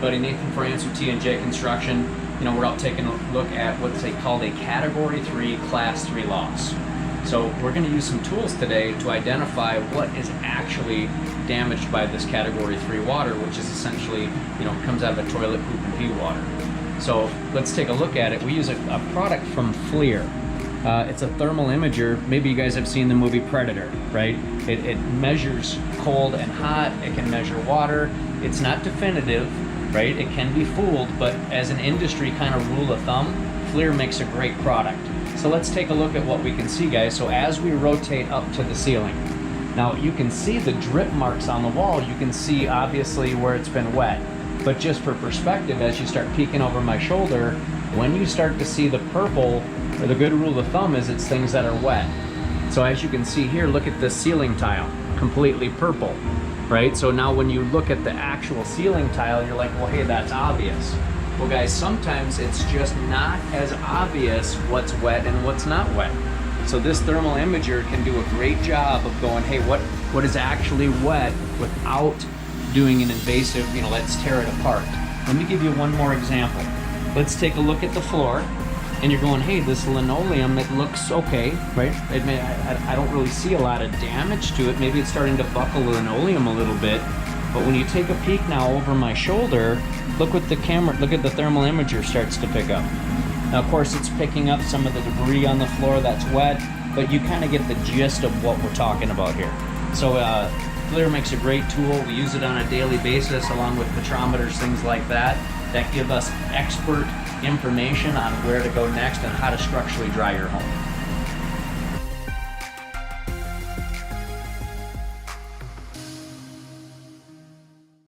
everybody, Nathan France with T&J Construction. You know, we're out taking a look at what's called a Category 3 Class 3 loss. So we're going to use some tools today to identify what is actually damaged by this Category 3 water, which is essentially, you know, comes out of a toilet poop and pee water. So let's take a look at it. We use a product from FLIR. It's a thermal imager. Maybe you guys have seen the movie Predator, right? It measures cold and hot. It can measure water. It's not definitive, right? It can be fooled, but as an industry kind of rule of thumb, FLIR makes a great product. So let's take a look at what we can see, guys. So as we rotate up to the ceiling, now you can see the drip marks on the wall. You can see obviously where it's been wet, but just for perspective, as you start peeking over my shoulder, when you start to see the purple, or the good rule of thumb is it's things that are wet. So as you can see here, look at this ceiling tile, completely purple, right? So now when you look at the actual ceiling tile, you're like, well, hey, that's obvious. Well, guys, sometimes it's just not as obvious what's wet and what's not wet. So this thermal imager can do a great job of going, hey, what is actually wet without doing an invasive, you know, let's tear it apart. Let me give you one more example. Let's take a look at the floor. And you're going, hey, this linoleum, it looks okay, right? I don't really see a lot of damage to it. Maybe it's starting to buckle the linoleum a little bit. But when you take a peek now over my shoulder, look what the camera, look at the thermal imager starts to pick up. Now, of course, it's picking up some of the debris on the floor that's wet, but you kind of get the gist of what we're talking about here. So FLIR makes a great tool. We use it on a daily basis along with petrometers, things like that, that give us expert information on where to go next and how to structurally dry your home.